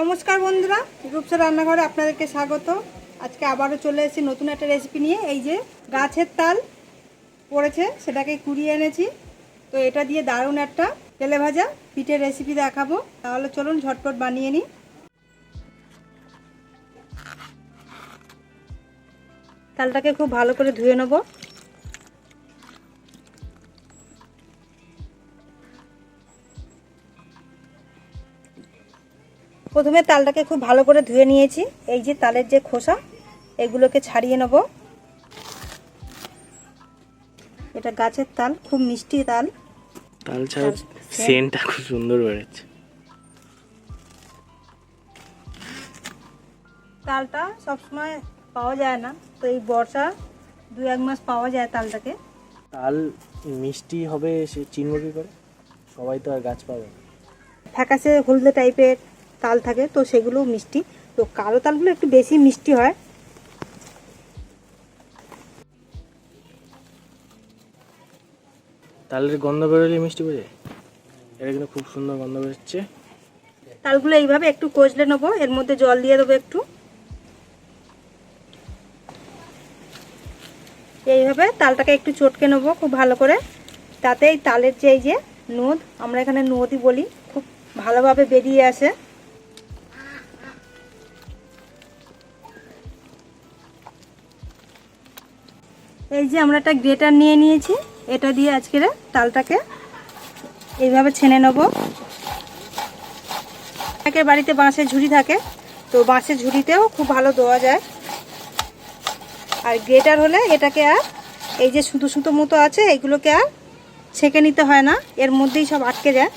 নমস্কার বন্ধুরা, রূপসা রান্নাঘরে আপনাদেরকে স্বাগত। আজকে আবারও চলে এসেছি নতুন একটা রেসিপি নিয়ে। এই যে গাছের তাল পড়েছে, সেটাকে কুড়িয়ে এনেছি। তো এটা দিয়ে দারুণ একটা তেলে ভাজা পিঠের রেসিপি দেখাবো। তাহলে চলুন ঝটপট বানিয়ে নিই। তালটাকে খুব ভালো করে ধুয়ে নেব। প্রথমে তালটাকে খুব ভালো করে ধুয়ে নিয়েছি। এই যে তালের যে খোসা, এগুলোকে ছাড়িয়ে নেব। এটা গাছের তাল, খুব মিষ্টি তাল। তাল ছাড়া সেন্টটা খুব সুন্দর বেরোচ্ছে। তালটা সবসময় পাওয়া যায় না, তো এই বর্ষা 2-1 মাস পাওয়া যায় তালটাকে। তাল মিষ্টি হবে সে চিনব কি করে? সবাই তো আর গাছ পাবে না। ফ্যাকাশে হলদে টাইপের তাল থাকে, তো সেগুলো মিষ্টি। তো কালো তালগুলো একটু বেশি মিষ্টি হয়। তালের গন্ধ বেরোলে মিষ্টি বোঝে। এটা কিন্তু খুব সুন্দর গন্ধ বেরোচ্ছে। তালগুলো এইভাবে একটু কষলে নেবো, এর মধ্যে জল দিয়ে দেবো একটু। এইভাবে তালটাকে একটু চটকে নেবো খুব ভালো করে, তাতে এই তালের যে এই যে নোদ, আমরা এখানে নোদই বলি, খুব ভালোভাবে বেরিয়ে আসে। এই যে আমরা একটা গ্রেটার নিয়ে নিয়েছি, এটা দিয়ে আজকের তালটাকে এইভাবে ছেনে নেব। অনেকের বাড়িতে বাঁশের ঝুড়ি থাকে, তো বাঁশের ঝুড়িতেও খুব ভালো দেওয়া যায়। আর গ্রেটার হলে এটাকে আর এই যে সুতো সুতো মতো আছে, এইগুলোকে আর ছেঁকে নিতে হয় না, এর মধ্যেই সব আটকে যায়।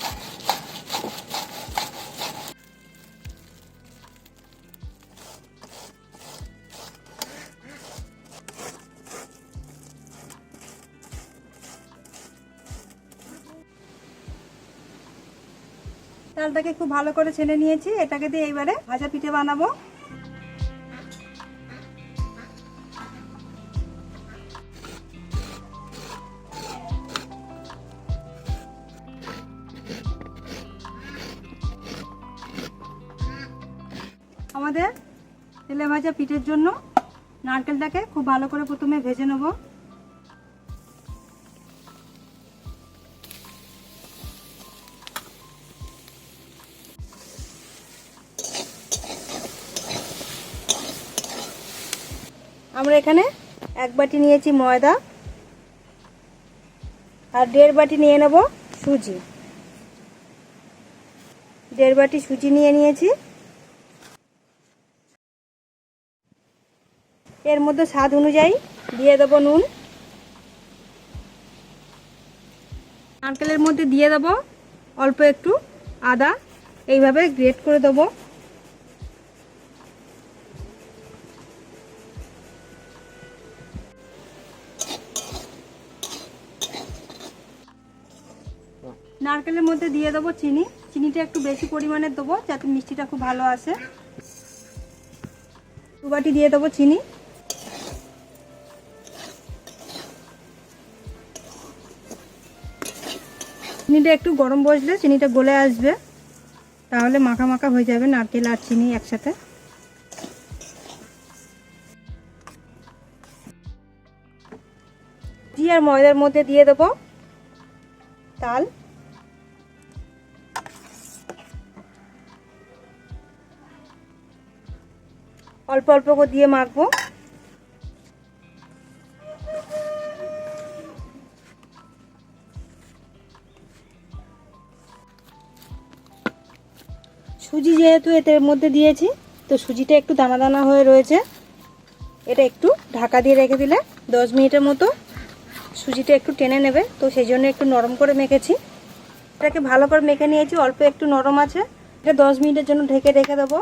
তালটাকে খুব ভালো করে ছেনে নিয়েছি, এটাকে দিয়ে এইবারে ভাজা পিঠে বানাবো। আমাদের তেলে ভাজা পিঠের জন্য নারকেলটাকে খুব ভালো করে প্রথমে ভেজে নেব। আমরা এখানে 1 বাটি নিয়েছি ময়দা, আর 1.5 বাটি নিয়ে নেব সুজি। 1.5 বাটি সুজি নিয়ে নিয়েছি। এর মধ্যে স্বাদ অনুযায়ী দিয়ে দেবো নুন। নারকেলের মধ্যে দিয়ে দেবো অল্প একটু আদা, এইভাবে গ্রেট করে দেবো। নারকেলের মধ্যে দিয়ে দেবো চিনি। চিনিটা একটু বেশি পরিমাণে দেবো, যাতে মিষ্টিটা খুব ভালো আসে। 2 বাটি দিয়ে দেবো চিনি। চিনিটা একটু গরম বসলে চিনিটা গলে আসবে, তাহলে মাখা মাখা হয়ে যাবে নারকেল আর চিনি একসাথে। ঘি আর ময়দার মধ্যে দিয়ে দেবো তাল। অল্প অল্প করে দিয়ে মাখবো। সুজি যেহেতু এর মধ্যে দিয়েছি, তো সুজিটা একটু দানা দানা হয়ে রয়েছে। এটা একটু ঢাকা দিয়ে রেখে দিলে 10 মিনিটের মতো সুজিটা একটু টেনে নেবে, তো সেই জন্য একটু নরম করে মেখেছি। এটাকে ভালো করে মেখে নিয়েছি, অল্প একটু নরম আছে। এটা 10 মিনিটের জন্য ঢেকে রেখে দেবো।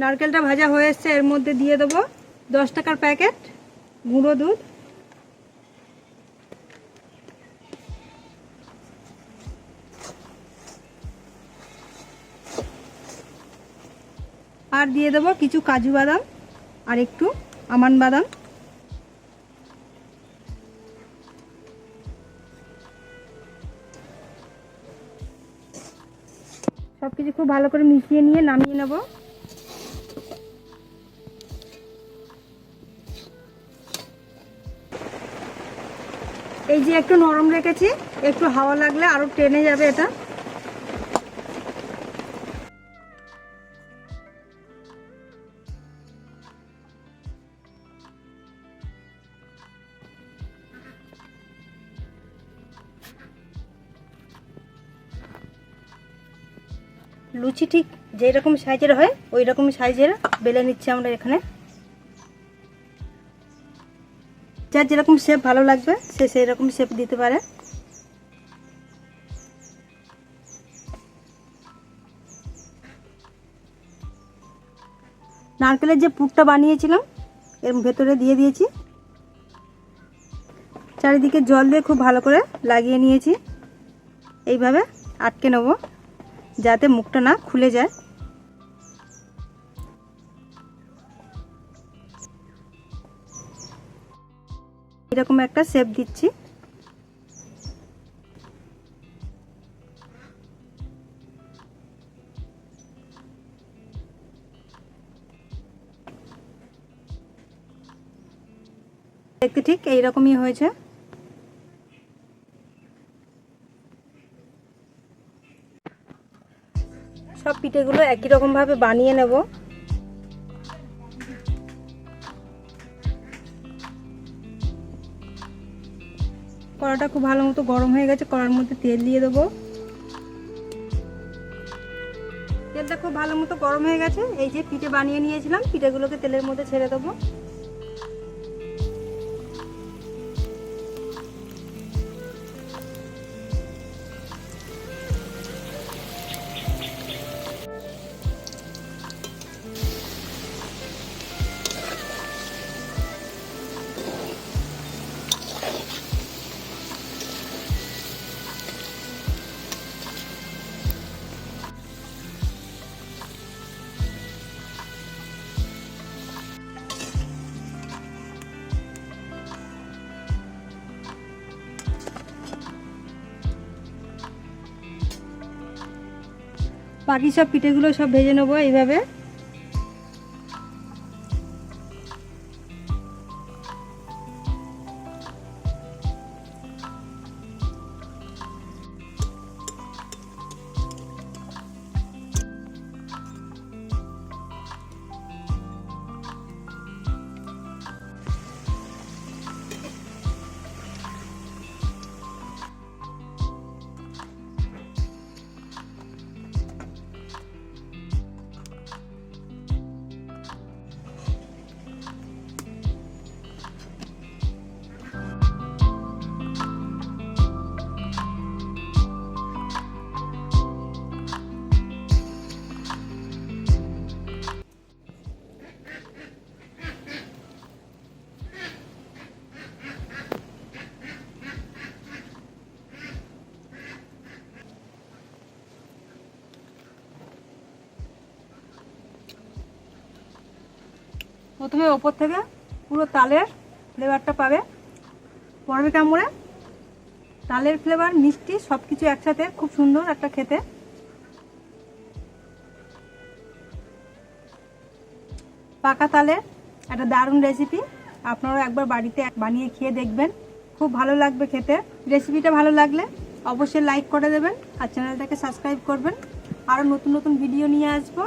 নারকেলটা ভাজা হয়ে এসছে, এর মধ্যে দিয়ে দেবো 10 টাকার প্যাকেট গুঁড়ো দুধ। আর দিয়ে দেবো কিছু কাজু বাদাম আর একটু আমন্ড বাদাম। সব কিছু খুব ভালো করে মিশিয়ে নিয়ে নামিয়ে নেব। এই যে একটু নরম রেখেছি, একটু হাওয়া লাগলে আরো টেনে যাবে এটা। লুচি ঠিক যেরকম সাইজের হয় ওই রকম সাইজের বেলে নিচ্ছি আমরা এখানে। যার যেরকম শেপ ভালো লাগবে সে সেই রকম শেপ দিতে পারে। নারকেলের যে পুরটা বানিয়েছিলাম এর ভেতরে দিয়ে দিয়েছি। চারিদিকে জল দিয়ে খুব ভালো করে লাগিয়ে নিয়েছি। এইভাবে আটকে নেব যাতে মুখটা না খুলে যায়। এরকম একটা শেপ দিচ্ছি। দেখতে ঠিক এইরকমই হয়েছে। সব পিঠেগুলো একই রকম ভাবে বানিয়ে নেব। কড়াটা খুব ভালো মতো গরম হয়ে গেছে, কড়ার মধ্যে তেল দিয়ে দেবো। তেলটা খুব ভালো মতো গরম হয়ে গেছে। এই যে পিঠে বানিয়ে নিয়েছিলাম পিঠেগুলোকে তেলের মধ্যে ছেড়ে দেবো। বাকি সব পিঠেগুলো সব ভেজে নেবো এইভাবে। প্রথমে ওপর থেকে পুরো তালের ফ্লেভারটা পাবে। পড়বে কামড়ে তালের ফ্লেভার মিষ্টি সব কিছু একসাথে খুব সুন্দর একটা খেতে। পাকা তালের একটা দারুণ রেসিপি, আপনারা একবার বাড়িতে বানিয়ে খেয়ে দেখবেন, খুব ভালো লাগবে খেতে। রেসিপিটা ভালো লাগলে অবশ্যই লাইক করে দেবেন আর চ্যানেলটাকে সাবস্ক্রাইব করবেন। আরও নতুন নতুন ভিডিও নিয়ে আসবো।